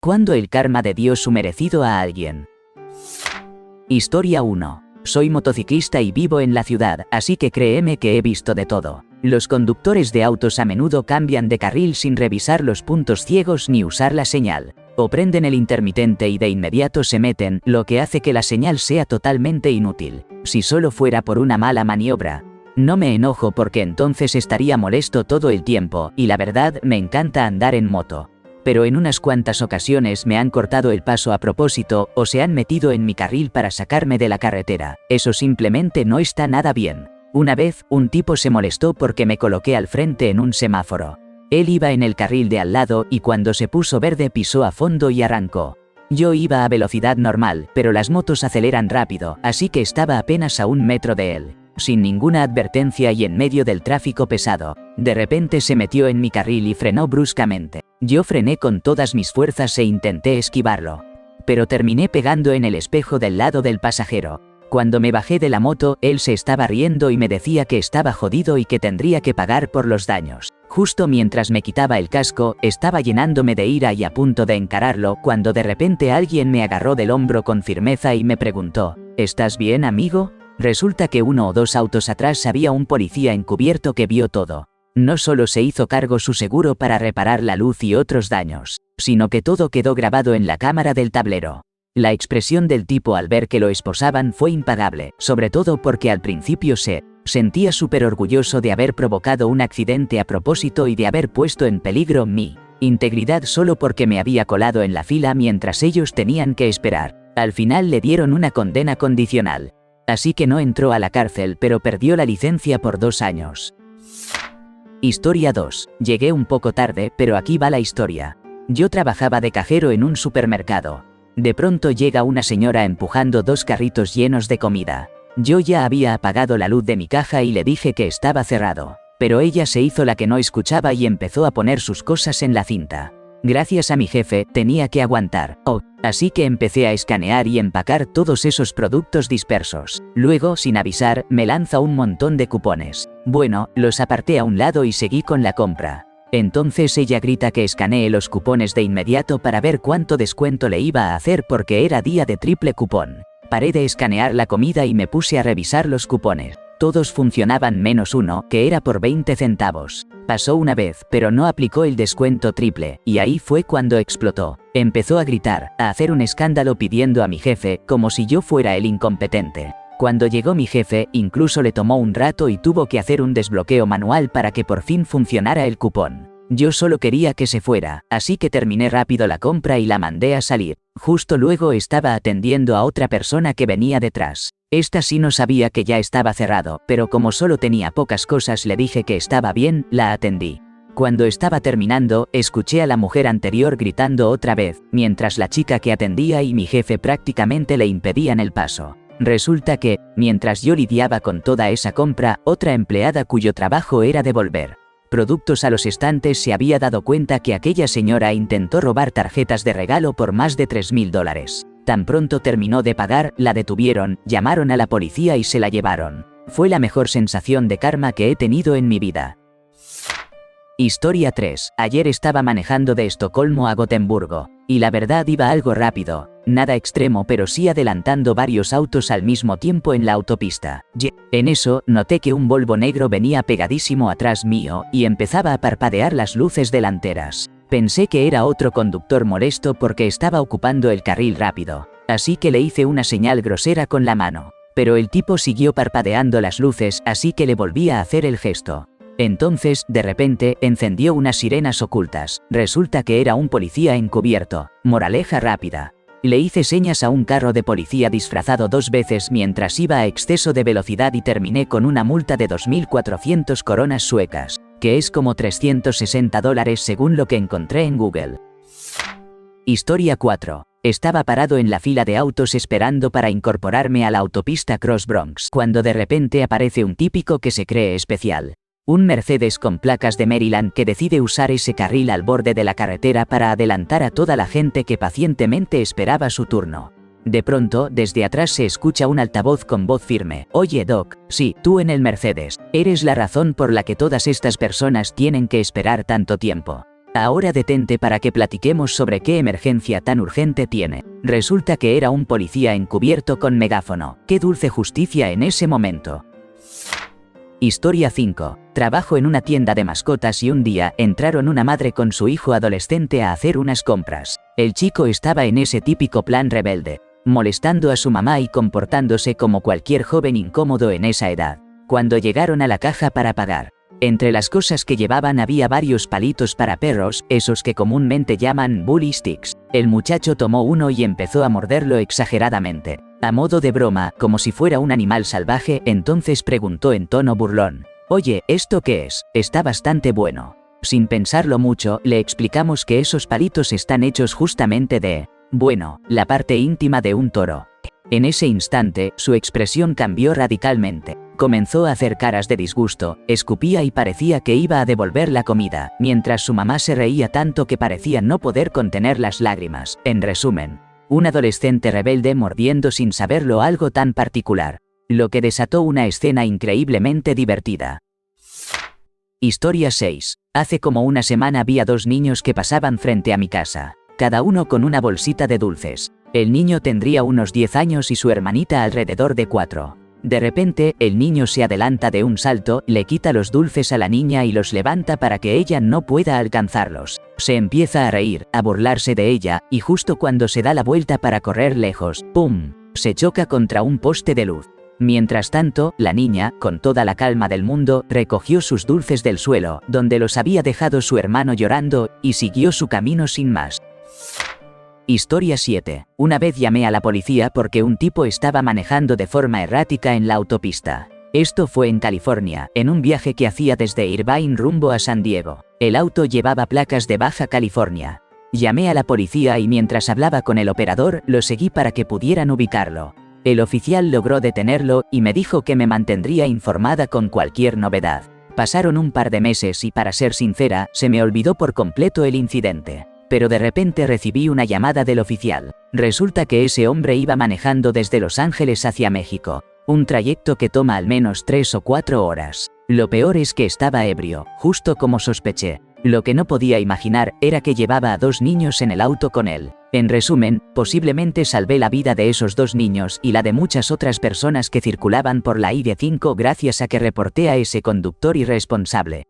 ¿Cuándo el karma de Dios su merecido a alguien? Historia 1. Soy motociclista y vivo en la ciudad, así que créeme que he visto de todo. Los conductores de autos a menudo cambian de carril sin revisar los puntos ciegos ni usar la señal. O prenden el intermitente y de inmediato se meten, lo que hace que la señal sea totalmente inútil. Si solo fuera por una mala maniobra. No me enojo porque entonces estaría molesto todo el tiempo, y la verdad me encanta andar en moto. Pero en unas cuantas ocasiones me han cortado el paso a propósito o se han metido en mi carril para sacarme de la carretera. Eso simplemente no está nada bien. Una vez, un tipo se molestó porque me coloqué al frente en un semáforo. Él iba en el carril de al lado y cuando se puso verde pisó a fondo y arrancó. Yo iba a velocidad normal, pero las motos aceleran rápido, así que estaba apenas a 1 metro de él. Sin ninguna advertencia y en medio del tráfico pesado. De repente se metió en mi carril y frenó bruscamente. Yo frené con todas mis fuerzas e intenté esquivarlo. Pero terminé pegando en el espejo del lado del pasajero. Cuando me bajé de la moto, él se estaba riendo y me decía que estaba jodido y que tendría que pagar por los daños. Justo mientras me quitaba el casco, estaba llenándome de ira y a punto de encararlo cuando de repente alguien me agarró del hombro con firmeza y me preguntó: ¿estás bien, amigo? Resulta que 1 o 2 autos atrás había un policía encubierto que vio todo. No solo se hizo cargo su seguro para reparar la luz y otros daños, sino que todo quedó grabado en la cámara del tablero. La expresión del tipo al ver que lo esposaban fue impagable, sobre todo porque al principio se sentía súper orgulloso de haber provocado un accidente a propósito y de haber puesto en peligro mi integridad solo porque me había colado en la fila mientras ellos tenían que esperar. Al final le dieron una condena condicional. Así que no entró a la cárcel, pero perdió la licencia por 2 años. Historia 2. Llegué un poco tarde, pero aquí va la historia. Yo trabajaba de cajero en un supermercado. De pronto llega una señora empujando 2 carritos llenos de comida. Yo ya había apagado la luz de mi caja y le dije que estaba cerrado. Pero ella se hizo la que no escuchaba y empezó a poner sus cosas en la cinta. Gracias a mi jefe, tenía que aguantar. Así que empecé a escanear y empacar todos esos productos dispersos. Luego, sin avisar, me lanza un montón de cupones. Bueno, los aparté a un lado y seguí con la compra. Entonces ella grita que escanee los cupones de inmediato para ver cuánto descuento le iba a hacer porque era día de triple cupón. Paré de escanear la comida y me puse a revisar los cupones. Todos funcionaban menos uno, que era por 20 centavos. Pasó una vez, pero no aplicó el descuento triple, y ahí fue cuando explotó. Empezó a gritar, a hacer un escándalo pidiendo a mi jefe, como si yo fuera el incompetente. Cuando llegó mi jefe, incluso le tomó un rato y tuvo que hacer un desbloqueo manual para que por fin funcionara el cupón. Yo solo quería que se fuera, así que terminé rápido la compra y la mandé a salir. Justo luego estaba atendiendo a otra persona que venía detrás. Esta sí no sabía que ya estaba cerrado, pero como solo tenía pocas cosas le dije que estaba bien, la atendí. Cuando estaba terminando, escuché a la mujer anterior gritando otra vez, mientras la chica que atendía y mi jefe prácticamente le impedían el paso. Resulta que, mientras yo lidiaba con toda esa compra, otra empleada cuyo trabajo era devolver productos a los estantes se había dado cuenta que aquella señora intentó robar tarjetas de regalo por más de $3.000. Tan pronto terminó de pagar, la detuvieron, llamaron a la policía y se la llevaron. Fue la mejor sensación de karma que he tenido en mi vida. Historia 3. Ayer estaba manejando de Estocolmo a Gotemburgo, y la verdad iba algo rápido, nada extremo pero sí adelantando varios autos al mismo tiempo en la autopista. En eso, noté que un Volvo negro venía pegadísimo atrás mío y empezaba a parpadear las luces delanteras. Pensé que era otro conductor molesto porque estaba ocupando el carril rápido, así que le hice una señal grosera con la mano. Pero el tipo siguió parpadeando las luces, así que le volví a hacer el gesto. Entonces, de repente, encendió unas sirenas ocultas. Resulta que era un policía encubierto. Moraleja rápida. Le hice señas a un carro de policía disfrazado 2 veces mientras iba a exceso de velocidad y terminé con una multa de 2.400 coronas suecas, que es como $360 según lo que encontré en Google. Historia 4. Estaba parado en la fila de autos esperando para incorporarme a la autopista Cross Bronx, cuando de repente aparece un típico que se cree especial. Un Mercedes con placas de Maryland que decide usar ese carril al borde de la carretera para adelantar a toda la gente que pacientemente esperaba su turno. De pronto, desde atrás se escucha un altavoz con voz firme. Oye Doc, sí, tú en el Mercedes, eres la razón por la que todas estas personas tienen que esperar tanto tiempo. Ahora detente para que platiquemos sobre qué emergencia tan urgente tiene. Resulta que era un policía encubierto con megáfono. ¡Qué dulce justicia en ese momento! Historia 5. Trabajo en una tienda de mascotas y un día entraron una madre con su hijo adolescente a hacer unas compras. El chico estaba en ese típico plan rebelde, molestando a su mamá y comportándose como cualquier joven incómodo en esa edad. Cuando llegaron a la caja para pagar, entre las cosas que llevaban había varios palitos para perros, esos que comúnmente llaman bully sticks. El muchacho tomó uno y empezó a morderlo exageradamente. A modo de broma, como si fuera un animal salvaje, entonces preguntó en tono burlón: «Oye, ¿esto qué es? Está bastante bueno». Sin pensarlo mucho, le explicamos que esos palitos están hechos justamente de, bueno, la parte íntima de un toro. En ese instante, su expresión cambió radicalmente. Comenzó a hacer caras de disgusto, escupía y parecía que iba a devolver la comida, mientras su mamá se reía tanto que parecía no poder contener las lágrimas. En resumen, un adolescente rebelde mordiendo sin saberlo algo tan particular, lo que desató una escena increíblemente divertida. Historia 6. Hace como una semana vi a dos niños que pasaban frente a mi casa, cada uno con una bolsita de dulces. El niño tendría unos 10 años y su hermanita alrededor de 4. De repente, el niño se adelanta de un salto, le quita los dulces a la niña y los levanta para que ella no pueda alcanzarlos. Se empieza a reír, a burlarse de ella, y justo cuando se da la vuelta para correr lejos, ¡pum!, se choca contra un poste de luz. Mientras tanto, la niña, con toda la calma del mundo, recogió sus dulces del suelo, donde los había dejado su hermano llorando, y siguió su camino sin más. Historia 7. Una vez llamé a la policía porque un tipo estaba manejando de forma errática en la autopista. Esto fue en California, en un viaje que hacía desde Irvine rumbo a San Diego. El auto llevaba placas de Baja California. Llamé a la policía y mientras hablaba con el operador, lo seguí para que pudieran ubicarlo. El oficial logró detenerlo y me dijo que me mantendría informada con cualquier novedad. Pasaron un par de meses y, para ser sincera, se me olvidó por completo el incidente. Pero de repente recibí una llamada del oficial. Resulta que ese hombre iba manejando desde Los Ángeles hacia México, un trayecto que toma al menos 3 o 4 horas. Lo peor es que estaba ebrio, justo como sospeché. Lo que no podía imaginar era que llevaba a 2 niños en el auto con él. En resumen, posiblemente salvé la vida de esos 2 niños y la de muchas otras personas que circulaban por la I-5 gracias a que reporté a ese conductor irresponsable.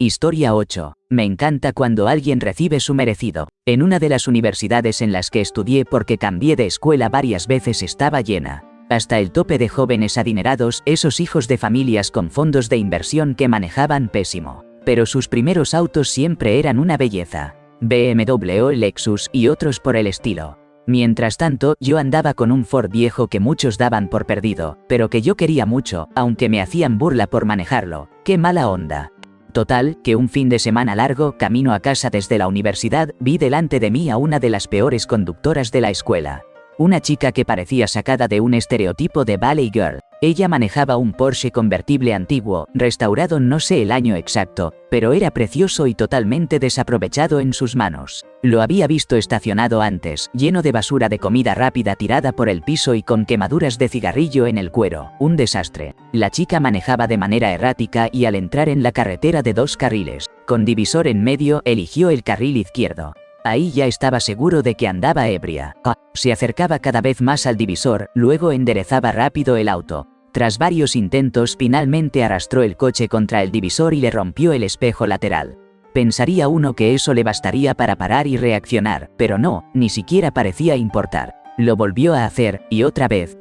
Historia 8. Me encanta cuando alguien recibe su merecido. En una de las universidades en las que estudié porque cambié de escuela varias veces estaba llena, hasta el tope de jóvenes adinerados, esos hijos de familias con fondos de inversión que manejaban pésimo. Pero sus primeros autos siempre eran una belleza. BMW, Lexus y otros por el estilo. Mientras tanto, yo andaba con un Ford viejo que muchos daban por perdido, pero que yo quería mucho, aunque me hacían burla por manejarlo. ¡Qué mala onda! Total, que un fin de semana largo, camino a casa desde la universidad, vi delante de mí a una de las peores conductoras de la escuela. Una chica que parecía sacada de un estereotipo de Valley Girl. Ella manejaba un Porsche convertible antiguo, restaurado no sé el año exacto, pero era precioso y totalmente desaprovechado en sus manos. Lo había visto estacionado antes, lleno de basura de comida rápida tirada por el piso y con quemaduras de cigarrillo en el cuero. Un desastre. La chica manejaba de manera errática y al entrar en la carretera de 2 carriles, con divisor en medio, eligió el carril izquierdo. Ahí ya estaba seguro de que andaba ebria. Se acercaba cada vez más al divisor, luego enderezaba rápido el auto. Tras varios intentos, finalmente arrastró el coche contra el divisor y le rompió el espejo lateral. Pensaría uno que eso le bastaría para parar y reaccionar, pero no, ni siquiera parecía importar. Lo volvió a hacer, y otra vez,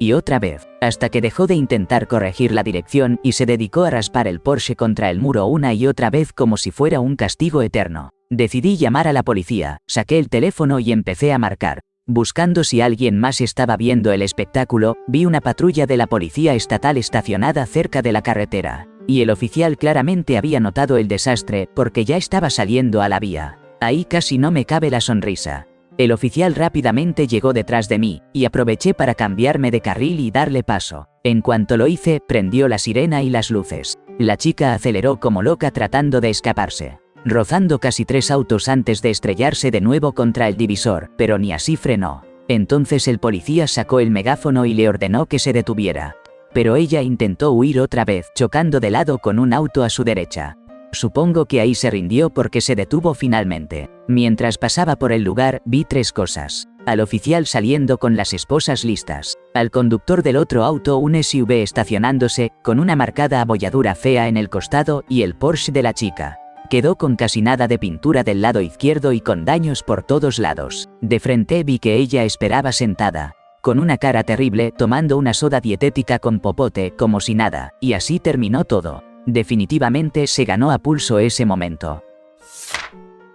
hasta que dejó de intentar corregir la dirección y se dedicó a raspar el Porsche contra el muro una y otra vez como si fuera un castigo eterno. Decidí llamar a la policía, saqué el teléfono y empecé a marcar. Buscando si alguien más estaba viendo el espectáculo, vi una patrulla de la policía estatal estacionada cerca de la carretera. Y el oficial claramente había notado el desastre porque ya estaba saliendo a la vía. Ahí casi no me cabe la sonrisa. El oficial rápidamente llegó detrás de mí, y aproveché para cambiarme de carril y darle paso. En cuanto lo hice, prendió la sirena y las luces. La chica aceleró como loca tratando de escaparse, rozando casi 3 autos antes de estrellarse de nuevo contra el divisor, pero ni así frenó. Entonces el policía sacó el megáfono y le ordenó que se detuviera. Pero ella intentó huir otra vez, chocando de lado con un auto a su derecha. Supongo que ahí se rindió porque se detuvo finalmente. Mientras pasaba por el lugar, vi 3 cosas. Al oficial saliendo con las esposas listas. Al conductor del otro auto, un SUV estacionándose, con una marcada abolladura fea en el costado, y el Porsche de la chica. Quedó con casi nada de pintura del lado izquierdo y con daños por todos lados. De frente vi que ella esperaba sentada, con una cara terrible, tomando una soda dietética con popote, como si nada, y así terminó todo. Definitivamente se ganó a pulso ese momento.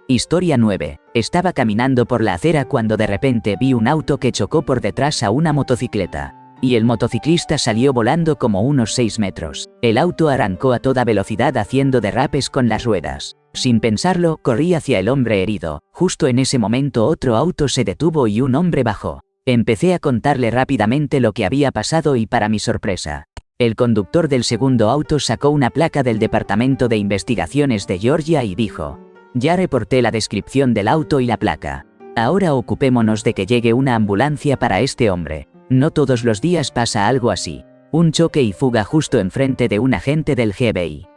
Historia 9. Estaba caminando por la acera cuando de repente vi un auto que chocó por detrás a una motocicleta. Y el motociclista salió volando como unos 6 metros. El auto arrancó a toda velocidad haciendo derrapes con las ruedas. Sin pensarlo, corrí hacia el hombre herido. Justo en ese momento otro auto se detuvo y un hombre bajó. Empecé a contarle rápidamente lo que había pasado y para mi sorpresa, el conductor del segundo auto sacó una placa del Departamento de Investigaciones de Georgia y dijo: ya reporté la descripción del auto y la placa. Ahora ocupémonos de que llegue una ambulancia para este hombre. No todos los días pasa algo así. Un choque y fuga justo enfrente de un agente del FBI.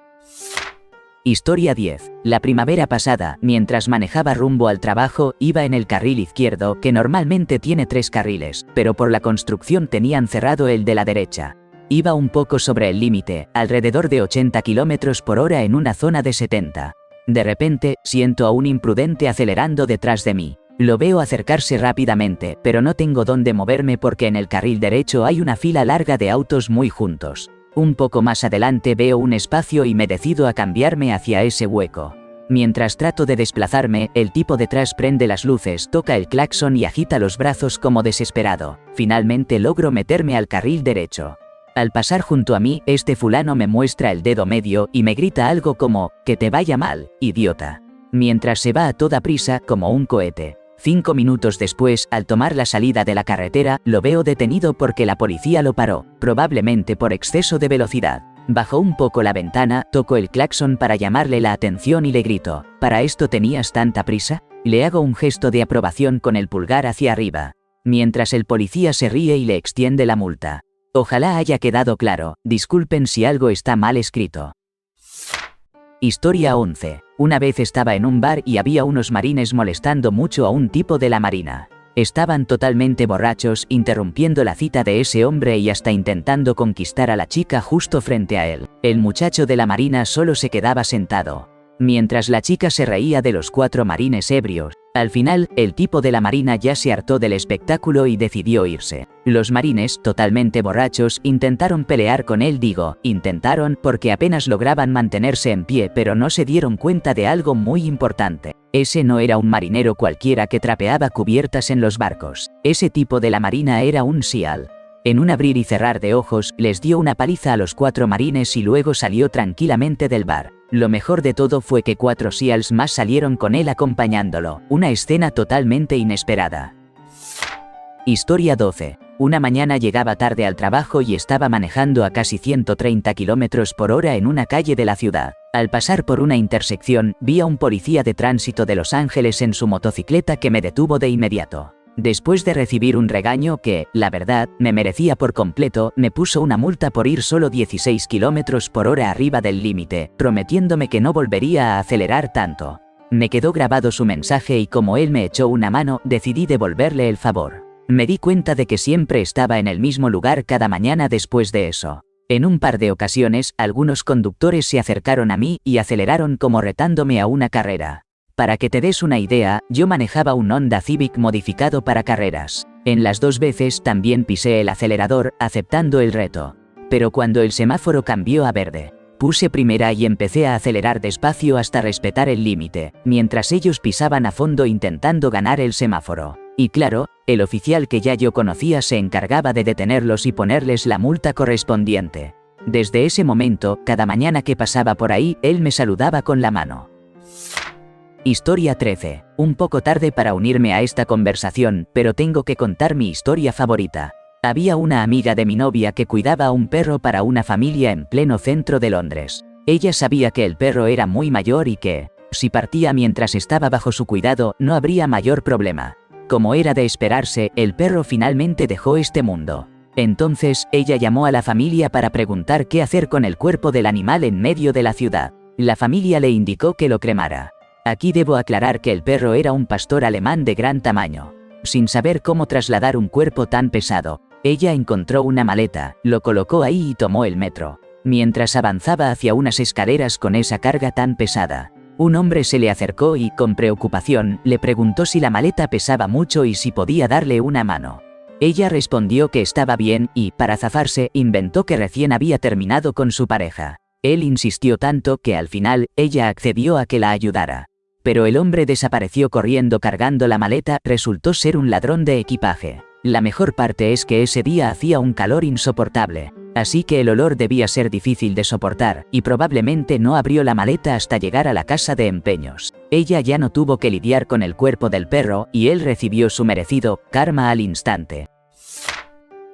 Historia 10. La primavera pasada, mientras manejaba rumbo al trabajo, iba en el carril izquierdo, que normalmente tiene 3 carriles, pero por la construcción tenían cerrado el de la derecha. Iba un poco sobre el límite, alrededor de 80 km por hora en una zona de 70. De repente, siento a un imprudente acelerando detrás de mí. Lo veo acercarse rápidamente, pero no tengo dónde moverme porque en el carril derecho hay una fila larga de autos muy juntos. Un poco más adelante veo un espacio y me decido a cambiarme hacia ese hueco. Mientras trato de desplazarme, el tipo detrás prende las luces, toca el claxon y agita los brazos como desesperado. Finalmente logro meterme al carril derecho. Al pasar junto a mí, este fulano me muestra el dedo medio y me grita algo como: que te vaya mal, idiota. Mientras se va a toda prisa, como un cohete. 5 minutos después, al tomar la salida de la carretera, lo veo detenido porque la policía lo paró, probablemente por exceso de velocidad. Bajo un poco la ventana, toco el claxon para llamarle la atención y le grito: ¿para esto tenías tanta prisa? Le hago un gesto de aprobación con el pulgar hacia arriba, mientras el policía se ríe y le extiende la multa. Ojalá haya quedado claro, disculpen si algo está mal escrito. Historia 11. Una vez estaba en un bar y había unos marines molestando mucho a un tipo de la marina. Estaban totalmente borrachos, interrumpiendo la cita de ese hombre y hasta intentando conquistar a la chica justo frente a él. El muchacho de la marina solo se quedaba sentado, mientras la chica se reía de los 4 marines ebrios. Al final, el tipo de la marina ya se hartó del espectáculo y decidió irse. Los marines, totalmente borrachos, intentaron pelear con él. Digo, intentaron porque apenas lograban mantenerse en pie, pero no se dieron cuenta de algo muy importante. Ese no era un marinero cualquiera que trapeaba cubiertas en los barcos. Ese tipo de la marina era un SEAL. En un abrir y cerrar de ojos, les dio una paliza a los 4 marines y luego salió tranquilamente del bar. Lo mejor de todo fue que 4 SEALs más salieron con él acompañándolo. Una escena totalmente inesperada. Historia 12. Una mañana llegaba tarde al trabajo y estaba manejando a casi 130 km por hora en una calle de la ciudad. Al pasar por una intersección, vi a un policía de tránsito de Los Ángeles en su motocicleta que me detuvo de inmediato. Después de recibir un regaño que, la verdad, me merecía por completo, me puso una multa por ir solo 16 km por hora arriba del límite, prometiéndome que no volvería a acelerar tanto. Me quedó grabado su mensaje y como él me echó una mano, decidí devolverle el favor. Me di cuenta de que siempre estaba en el mismo lugar cada mañana después de eso. En un par de ocasiones, algunos conductores se acercaron a mí y aceleraron como retándome a una carrera. Para que te des una idea, yo manejaba un Honda Civic modificado para carreras. En las 2 veces también pisé el acelerador, aceptando el reto. Pero cuando el semáforo cambió a verde, puse primera y empecé a acelerar despacio hasta respetar el límite, mientras ellos pisaban a fondo intentando ganar el semáforo. Y claro, el oficial que ya yo conocía se encargaba de detenerlos y ponerles la multa correspondiente. Desde ese momento, cada mañana que pasaba por ahí, él me saludaba con la mano. Historia 13. Un poco tarde para unirme a esta conversación, pero tengo que contar mi historia favorita. Había una amiga de mi novia que cuidaba a un perro para una familia en pleno centro de Londres. Ella sabía que el perro era muy mayor y que, si partía mientras estaba bajo su cuidado, no habría mayor problema. Como era de esperarse, el perro finalmente dejó este mundo. Entonces, ella llamó a la familia para preguntar qué hacer con el cuerpo del animal en medio de la ciudad. La familia le indicó que lo cremara. Aquí debo aclarar que el perro era un pastor alemán de gran tamaño. Sin saber cómo trasladar un cuerpo tan pesado, ella encontró una maleta, lo colocó ahí y tomó el metro. Mientras avanzaba hacia unas escaleras con esa carga tan pesada, un hombre se le acercó y, con preocupación, le preguntó si la maleta pesaba mucho y si podía darle una mano. Ella respondió que estaba bien y, para zafarse, inventó que recién había terminado con su pareja. Él insistió tanto que al final, ella accedió a que la ayudara. Pero el hombre desapareció corriendo cargando la maleta. Resultó ser un ladrón de equipaje. La mejor parte es que ese día hacía un calor insoportable, así que el olor debía ser difícil de soportar, y probablemente no abrió la maleta hasta llegar a la casa de empeños. Ella ya no tuvo que lidiar con el cuerpo del perro, y él recibió su merecido karma al instante.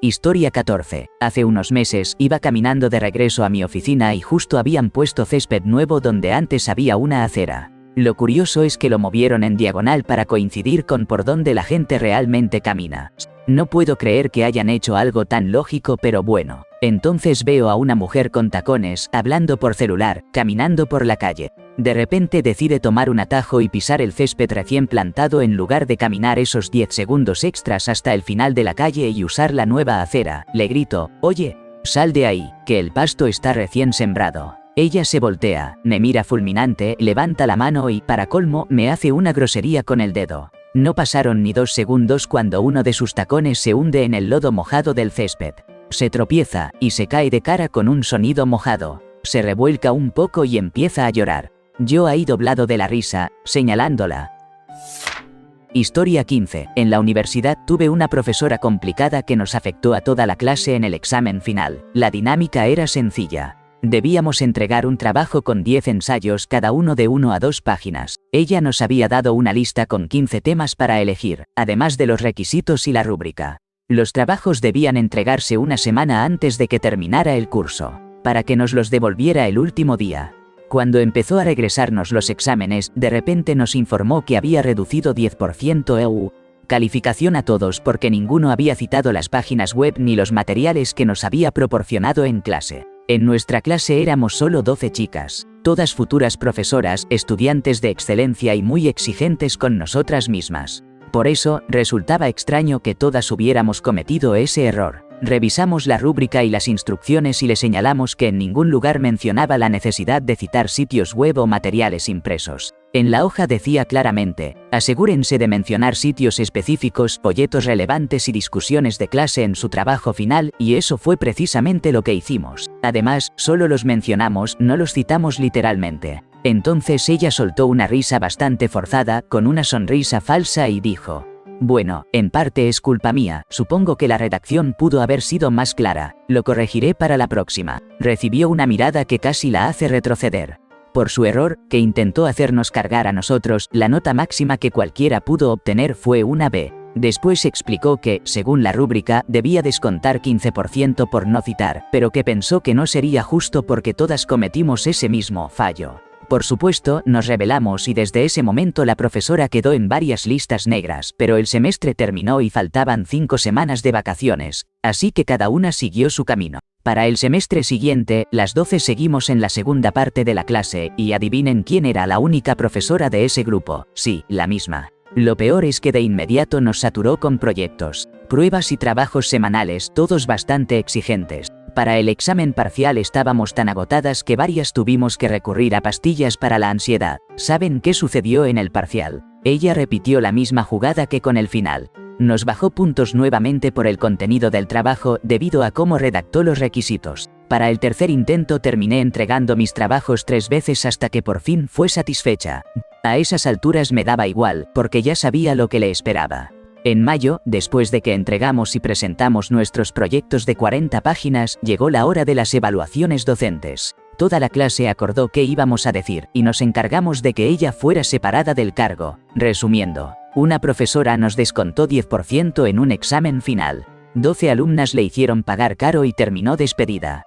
Historia 14. Hace unos meses, iba caminando de regreso a mi oficina y justo habían puesto césped nuevo donde antes había una acera. Lo curioso es que lo movieron en diagonal para coincidir con por donde la gente realmente camina. No puedo creer que hayan hecho algo tan lógico, pero bueno. Entonces veo a una mujer con tacones, hablando por celular, caminando por la calle. De repente decide tomar un atajo y pisar el césped recién plantado en lugar de caminar esos 10 segundos extras hasta el final de la calle y usar la nueva acera. Le grito: «Oye, sal de ahí, que el pasto está recién sembrado». Ella se voltea, me mira fulminante, levanta la mano y, para colmo, me hace una grosería con el dedo. No pasaron ni 2 segundos cuando uno de sus tacones se hunde en el lodo mojado del césped. Se tropieza, y se cae de cara con un sonido mojado. Se revuelca un poco y empieza a llorar. Yo ahí doblado de la risa, señalándola. Historia 15. En la universidad tuve una profesora complicada que nos afectó a toda la clase en el examen final. La dinámica era sencilla. Debíamos entregar un trabajo con 10 ensayos cada uno de 1 a 2 páginas. Ella nos había dado una lista con 15 temas para elegir, además de los requisitos y la rúbrica. Los trabajos debían entregarse una semana antes de que terminara el curso, para que nos los devolviera el último día. Cuando empezó a regresarnos los exámenes, de repente nos informó que había reducido 10% calificación a todos porque ninguno había citado las páginas web ni los materiales que nos había proporcionado en clase. En nuestra clase éramos solo 12 chicas, todas futuras profesoras, estudiantes de excelencia y muy exigentes con nosotras mismas. Por eso, resultaba extraño que todas hubiéramos cometido ese error. Revisamos la rúbrica y las instrucciones y le señalamos que en ningún lugar mencionaba la necesidad de citar sitios web o materiales impresos. En la hoja decía claramente: asegúrense de mencionar sitios específicos, folletos relevantes y discusiones de clase en su trabajo final, y eso fue precisamente lo que hicimos. Además, solo los mencionamos, no los citamos literalmente. Entonces ella soltó una risa bastante forzada, con una sonrisa falsa y dijo: «Bueno, en parte es culpa mía, supongo que la redacción pudo haber sido más clara, lo corregiré para la próxima». Recibió una mirada que casi la hace retroceder. Por su error, que intentó hacernos cargar a nosotros, la nota máxima que cualquiera pudo obtener fue una B. Después explicó que, según la rúbrica, debía descontar 15% por no citar, pero que pensó que no sería justo porque todas cometimos ese mismo fallo. Por supuesto, nos rebelamos y desde ese momento la profesora quedó en varias listas negras, pero el semestre terminó y faltaban 5 semanas de vacaciones, así que cada una siguió su camino. Para el semestre siguiente, las 12 seguimos en la segunda parte de la clase, y adivinen quién era la única profesora de ese grupo. Sí, la misma. Lo peor es que de inmediato nos saturó con proyectos, pruebas y trabajos semanales, todos bastante exigentes. Para el examen parcial estábamos tan agotadas que varias tuvimos que recurrir a pastillas para la ansiedad. ¿Saben qué sucedió en el parcial? Ella repitió la misma jugada que con el final. Nos bajó puntos nuevamente por el contenido del trabajo debido a cómo redactó los requisitos. Para el tercer intento terminé entregando mis trabajos 3 veces hasta que por fin fue satisfecha. A esas alturas me daba igual, porque ya sabía lo que le esperaba. En mayo, después de que entregamos y presentamos nuestros proyectos de 40 páginas, llegó la hora de las evaluaciones docentes. Toda la clase acordó qué íbamos a decir, y nos encargamos de que ella fuera separada del cargo. Resumiendo, una profesora nos descontó 10% en un examen final. 12 alumnas le hicieron pagar caro y terminó despedida.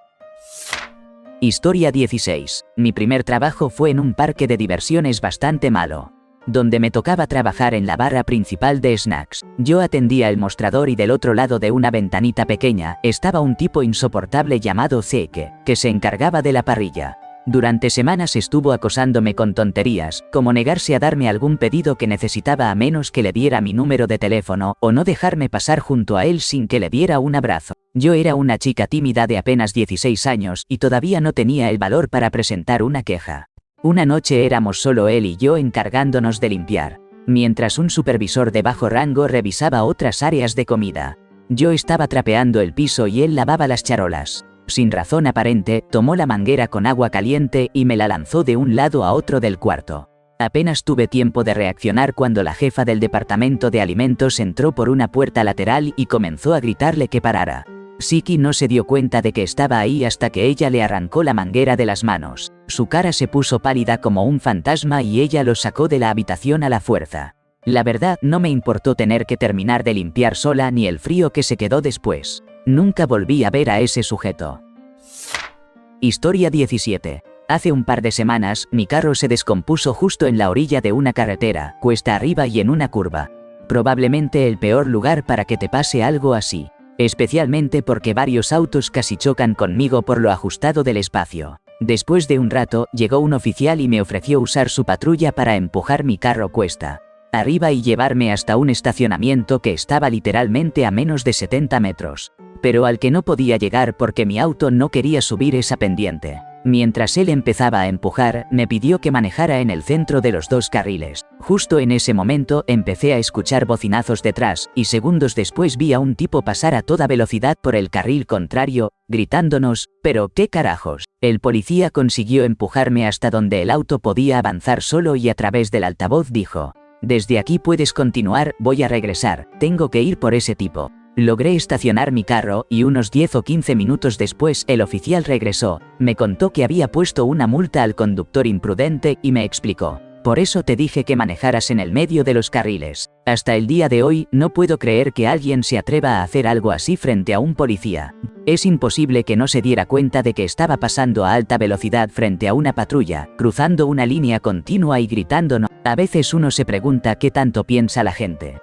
Historia 16. Mi primer trabajo fue en un parque de diversiones bastante malo, donde me tocaba trabajar en la barra principal de snacks. Yo atendía el mostrador y del otro lado de una ventanita pequeña estaba un tipo insoportable llamado Zeke, que se encargaba de la parrilla. Durante semanas estuvo acosándome con tonterías, como negarse a darme algún pedido que necesitaba a menos que le diera mi número de teléfono, o no dejarme pasar junto a él sin que le diera un abrazo. Yo era una chica tímida de apenas 16 años y todavía no tenía el valor para presentar una queja. Una noche éramos solo él y yo encargándonos de limpiar, mientras un supervisor de bajo rango revisaba otras áreas de comida. Yo estaba trapeando el piso y él lavaba las charolas. Sin razón aparente, tomó la manguera con agua caliente y me la lanzó de un lado a otro del cuarto. Apenas tuve tiempo de reaccionar cuando la jefa del departamento de alimentos entró por una puerta lateral y comenzó a gritarle que parara. Siki no se dio cuenta de que estaba ahí hasta que ella le arrancó la manguera de las manos. Su cara se puso pálida como un fantasma y ella lo sacó de la habitación a la fuerza. La verdad, no me importó tener que terminar de limpiar sola ni el frío que se quedó después. Nunca volví a ver a ese sujeto. Historia 17. Hace un par de semanas, mi carro se descompuso justo en la orilla de una carretera, cuesta arriba y en una curva. Probablemente el peor lugar para que te pase algo así. Especialmente porque varios autos casi chocan conmigo por lo ajustado del espacio. Después de un rato, llegó un oficial y me ofreció usar su patrulla para empujar mi carro cuesta arriba y llevarme hasta un estacionamiento que estaba literalmente a menos de 70 metros. Pero al que no podía llegar porque mi auto no quería subir esa pendiente. Mientras él empezaba a empujar, me pidió que manejara en el centro de los dos carriles. Justo en ese momento empecé a escuchar bocinazos detrás, y segundos después vi a un tipo pasar a toda velocidad por el carril contrario, gritándonos: «¿Pero qué carajos?». El policía consiguió empujarme hasta donde el auto podía avanzar solo y a través del altavoz dijo: «Desde aquí puedes continuar, voy a regresar, tengo que ir por ese tipo». Logré estacionar mi carro y unos 10 o 15 minutos después el oficial regresó, me contó que había puesto una multa al conductor imprudente y me explicó: «Por eso te dije que manejaras en el medio de los carriles». Hasta el día de hoy, no puedo creer que alguien se atreva a hacer algo así frente a un policía. Es imposible que no se diera cuenta de que estaba pasando a alta velocidad frente a una patrulla, cruzando una línea continua y gritando «no». A veces uno se pregunta qué tanto piensa la gente.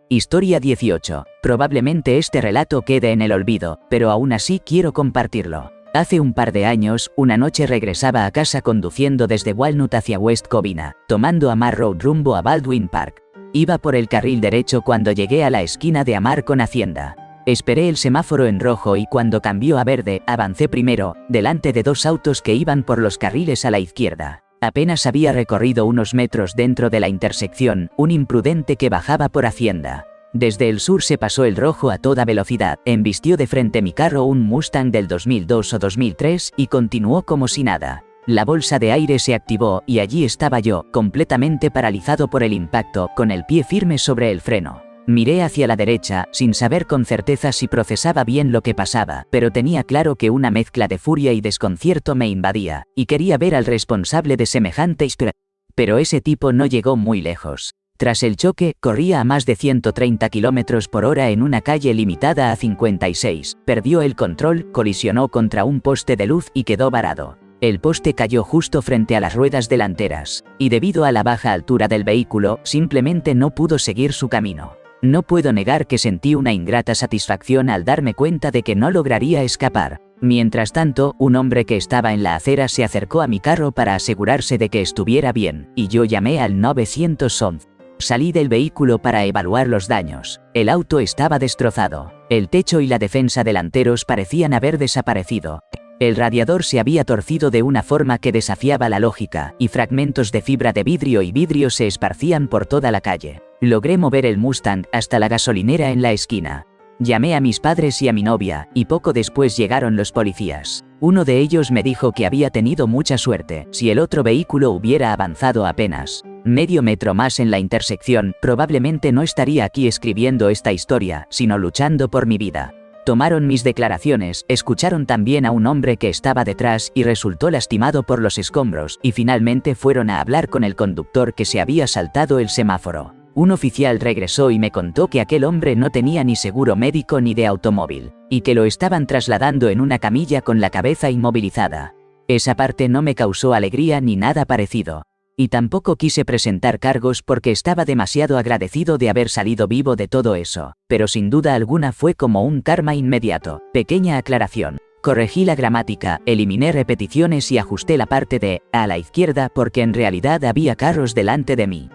Historia 18. Probablemente este relato quede en el olvido, pero aún así quiero compartirlo. Hace un par de años, una noche regresaba a casa conduciendo desde Walnut hacia West Covina, tomando Amar Road rumbo a Baldwin Park. Iba por el carril derecho cuando llegué a la esquina de Amar con Hacienda. Esperé el semáforo en rojo y cuando cambió a verde, avancé primero, delante de dos autos que iban por los carriles a la izquierda. Apenas había recorrido unos metros dentro de la intersección, un imprudente que bajaba por Hacienda. Desde el sur se pasó el rojo a toda velocidad, embistió de frente mi carro un Mustang del 2002 o 2003 y continuó como si nada. La bolsa de aire se activó y allí estaba yo, completamente paralizado por el impacto, con el pie firme sobre el freno. Miré hacia la derecha, sin saber con certeza si procesaba bien lo que pasaba, pero tenía claro que una mezcla de furia y desconcierto me invadía, y quería ver al responsable de semejante historia. Pero ese tipo no llegó muy lejos. Tras el choque, corría a más de 130 km por hora en una calle limitada a 56, perdió el control, colisionó contra un poste de luz y quedó varado. El poste cayó justo frente a las ruedas delanteras, y debido a la baja altura del vehículo, simplemente no pudo seguir su camino. No puedo negar que sentí una ingrata satisfacción al darme cuenta de que no lograría escapar. Mientras tanto, un hombre que estaba en la acera se acercó a mi carro para asegurarse de que estuviera bien, y yo llamé al 911. Salí del vehículo para evaluar los daños. El auto estaba destrozado. El techo y la defensa delanteros parecían haber desaparecido. El radiador se había torcido de una forma que desafiaba la lógica, y fragmentos de fibra de vidrio y vidrio se esparcían por toda la calle. Logré mover el Mustang hasta la gasolinera en la esquina. Llamé a mis padres y a mi novia, y poco después llegaron los policías. Uno de ellos me dijo que había tenido mucha suerte. Si el otro vehículo hubiera avanzado apenas medio metro más en la intersección, probablemente no estaría aquí escribiendo esta historia, sino luchando por mi vida. Tomaron mis declaraciones, escucharon también a un hombre que estaba detrás y resultó lastimado por los escombros, y finalmente fueron a hablar con el conductor que se había saltado el semáforo. Un oficial regresó y me contó que aquel hombre no tenía ni seguro médico ni de automóvil, y que lo estaban trasladando en una camilla con la cabeza inmovilizada. Esa parte no me causó alegría ni nada parecido. Y tampoco quise presentar cargos porque estaba demasiado agradecido de haber salido vivo de todo eso, pero sin duda alguna fue como un karma inmediato. Pequeña aclaración. Corregí la gramática, eliminé repeticiones y ajusté la parte de a la izquierda porque en realidad había carros delante de mí.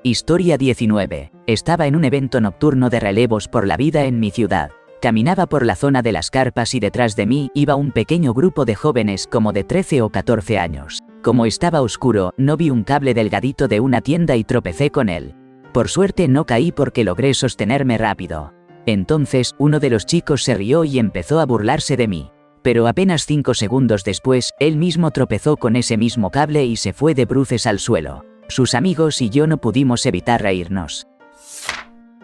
Historia 19. Estaba en un evento nocturno de relevos por la vida en mi ciudad. Caminaba por la zona de las carpas y detrás de mí iba un pequeño grupo de jóvenes como de 13 o 14 años. Como estaba oscuro, no vi un cable delgadito de una tienda y tropecé con él. Por suerte no caí porque logré sostenerme rápido. Entonces, uno de los chicos se rió y empezó a burlarse de mí. Pero apenas 5 segundos después, él mismo tropezó con ese mismo cable y se fue de bruces al suelo. Sus amigos y yo no pudimos evitar reírnos.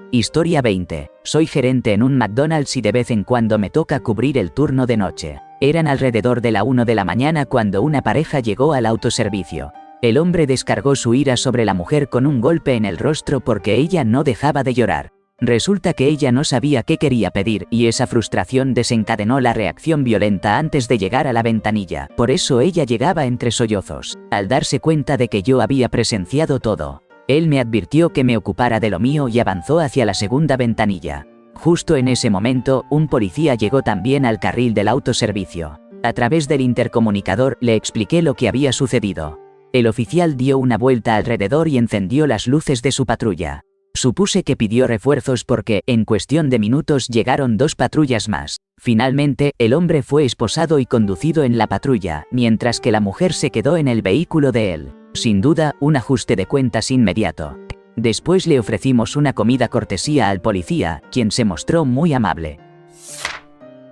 Historia 20. Soy gerente en un McDonald's y de vez en cuando me toca cubrir el turno de noche. Eran alrededor de la 1 de la mañana cuando una pareja llegó al autoservicio. El hombre descargó su ira sobre la mujer con un golpe en el rostro porque ella no dejaba de llorar. Resulta que ella no sabía qué quería pedir y esa frustración desencadenó la reacción violenta antes de llegar a la ventanilla. Por eso ella llegaba entre sollozos. Al darse cuenta de que yo había presenciado todo, él me advirtió que me ocupara de lo mío y avanzó hacia la segunda ventanilla. Justo en ese momento, un policía llegó también al carril del autoservicio. A través del intercomunicador le expliqué lo que había sucedido. El oficial dio una vuelta alrededor y encendió las luces de su patrulla. Supuse que pidió refuerzos porque, en cuestión de minutos, llegaron 2 patrullas más. Finalmente, el hombre fue esposado y conducido en la patrulla, mientras que la mujer se quedó en el vehículo de él. Sin duda, un ajuste de cuentas inmediato. Después le ofrecimos una comida cortesía al policía, quien se mostró muy amable.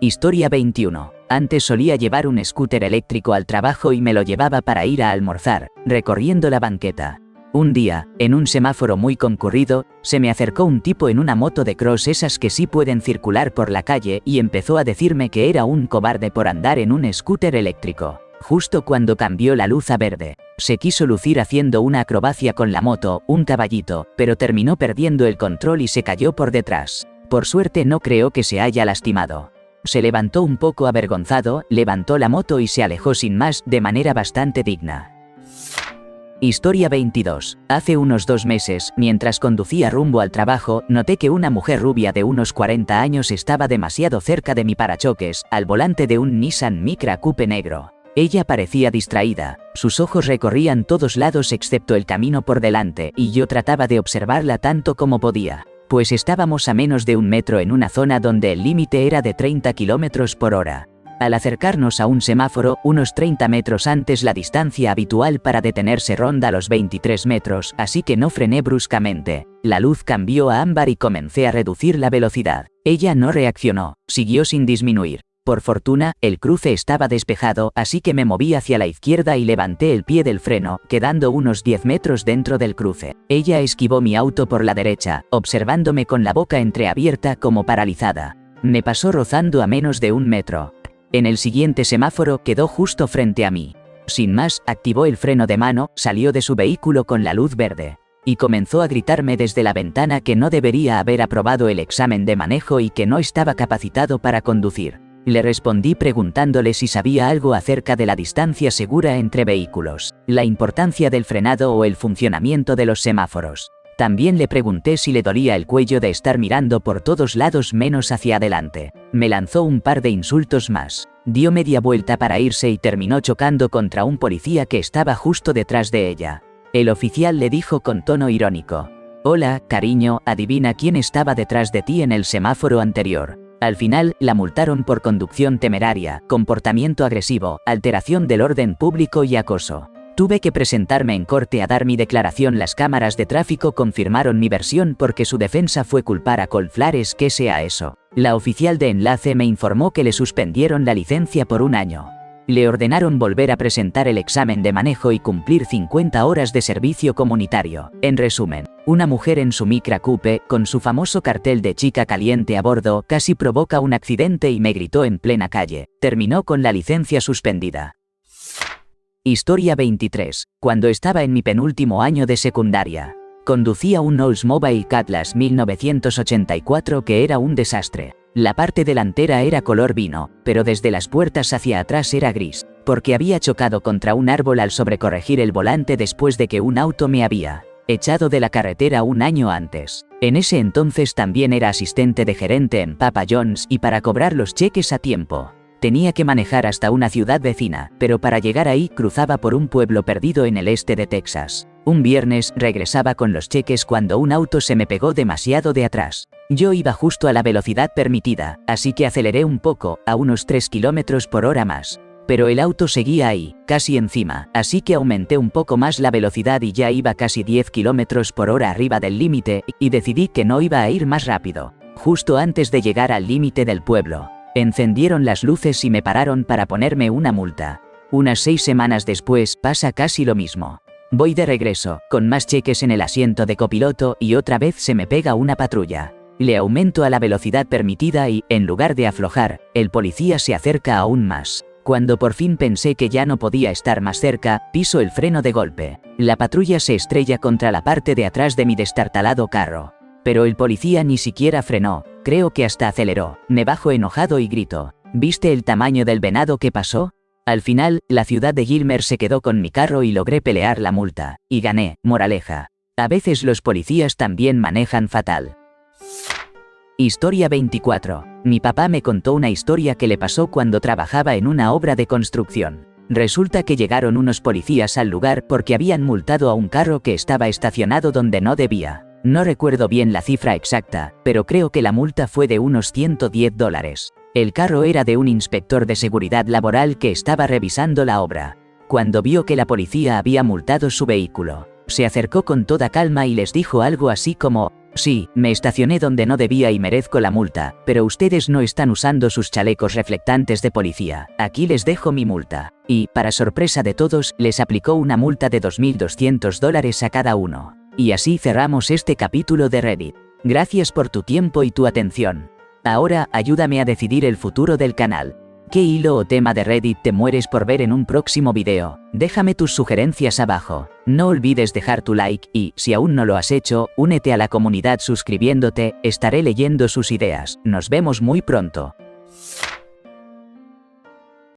Historia 21. Antes solía llevar un scooter eléctrico al trabajo y me lo llevaba para ir a almorzar, recorriendo la banqueta. Un día, en un semáforo muy concurrido, se me acercó un tipo en una moto de cross, esas que sí pueden circular por la calle, y empezó a decirme que era un cobarde por andar en un scooter eléctrico. Justo cuando cambió la luz a verde, se quiso lucir haciendo una acrobacia con la moto, un caballito, pero terminó perdiendo el control y se cayó por detrás. Por suerte no creo que se haya lastimado. Se levantó un poco avergonzado, levantó la moto y se alejó sin más, de manera bastante digna. Historia 22. Hace unos 2 meses, mientras conducía rumbo al trabajo, noté que una mujer rubia de unos 40 años estaba demasiado cerca de mi parachoques, al volante de un Nissan Micra Coupe negro. Ella parecía distraída, sus ojos recorrían todos lados excepto el camino por delante, y yo trataba de observarla tanto como podía, pues estábamos a menos de 1 metro en una zona donde el límite era de 30 km por hora. Al acercarnos a un semáforo, unos 30 metros antes, la distancia habitual para detenerse ronda los 23 metros, así que no frené bruscamente. La luz cambió a ámbar y comencé a reducir la velocidad. Ella no reaccionó, siguió sin disminuir. Por fortuna, el cruce estaba despejado, así que me moví hacia la izquierda y levanté el pie del freno, quedando unos 10 metros dentro del cruce. Ella esquivó mi auto por la derecha, observándome con la boca entreabierta como paralizada. Me pasó rozando a menos de 1 metro. En el siguiente semáforo quedó justo frente a mí. Sin más, activó el freno de mano, salió de su vehículo con la luz verde y comenzó a gritarme desde la ventana que no debería haber aprobado el examen de manejo y que no estaba capacitado para conducir. Le respondí preguntándole si sabía algo acerca de la distancia segura entre vehículos, la importancia del frenado o el funcionamiento de los semáforos. También le pregunté si le dolía el cuello de estar mirando por todos lados menos hacia adelante. Me lanzó un par de insultos más. Dio media vuelta para irse y terminó chocando contra un policía que estaba justo detrás de ella. El oficial le dijo con tono irónico: «Hola, cariño, adivina quién estaba detrás de ti en el semáforo anterior». Al final, la multaron por conducción temeraria, comportamiento agresivo, alteración del orden público y acoso. Tuve que presentarme en corte a dar mi declaración. Las cámaras de tráfico confirmaron mi versión porque su defensa fue culpar a Colflares. ¿Qué sea eso? La oficial de enlace me informó que le suspendieron la licencia por 1 año. Le ordenaron volver a presentar el examen de manejo y cumplir 50 horas de servicio comunitario. En resumen, una mujer en su Micra Coupe, con su famoso cartel de chica caliente a bordo, casi provoca un accidente y me gritó en plena calle. Terminó con la licencia suspendida. Historia 23. Cuando estaba en mi penúltimo año de secundaria, conducía un Oldsmobile Cutlass 1984 que era un desastre. La parte delantera era color vino, pero desde las puertas hacia atrás era gris, porque había chocado contra un árbol al sobrecorregir el volante después de que un auto me había echado de la carretera 1 año antes. En ese entonces también era asistente de gerente en Papa John's y para cobrar los cheques a tiempo, Tenía que manejar hasta una ciudad vecina, pero para llegar ahí cruzaba por un pueblo perdido en el este de Texas. Un viernes regresaba con los cheques cuando un auto se me pegó demasiado de atrás. Yo iba justo a la velocidad permitida, así que aceleré un poco, a unos 3 km por hora más. Pero el auto seguía ahí, casi encima, así que aumenté un poco más la velocidad y ya iba casi 10 km por hora arriba del límite, y decidí que no iba a ir más rápido. Justo antes de llegar al límite del pueblo, encendieron las luces y me pararon para ponerme una multa. Unas 6 semanas después pasa casi lo mismo. Voy de regreso, con más cheques en el asiento de copiloto y otra vez se me pega una patrulla. Le aumento a la velocidad permitida y, en lugar de aflojar, el policía se acerca aún más. Cuando por fin pensé que ya no podía estar más cerca, piso el freno de golpe. La patrulla se estrella contra la parte de atrás de mi destartalado carro. Pero el policía ni siquiera frenó, creo que hasta aceleró. Me bajo enojado y grito: ¿viste el tamaño del venado que pasó? Al final, la ciudad de Gilmer se quedó con mi carro y logré pelear la multa. Y gané. Moraleja: a veces los policías también manejan fatal. Historia 24. Mi papá me contó una historia que le pasó cuando trabajaba en una obra de construcción. Resulta que llegaron unos policías al lugar porque habían multado a un carro que estaba estacionado donde no debía. No recuerdo bien la cifra exacta, pero creo que la multa fue de unos $110. El carro era de un inspector de seguridad laboral que estaba revisando la obra. Cuando vio que la policía había multado su vehículo, se acercó con toda calma y les dijo algo así como: sí, me estacioné donde no debía y merezco la multa, pero ustedes no están usando sus chalecos reflectantes de policía. Aquí les dejo mi multa. Y, para sorpresa de todos, les aplicó una multa de $2.200 a cada uno. Y así cerramos este capítulo de Reddit. Gracias por tu tiempo y tu atención. Ahora, ayúdame a decidir el futuro del canal. ¿Qué hilo o tema de Reddit te mueres por ver en un próximo video? Déjame tus sugerencias abajo. No olvides dejar tu like y, si aún no lo has hecho, únete a la comunidad suscribiéndote, estaré leyendo sus ideas. Nos vemos muy pronto.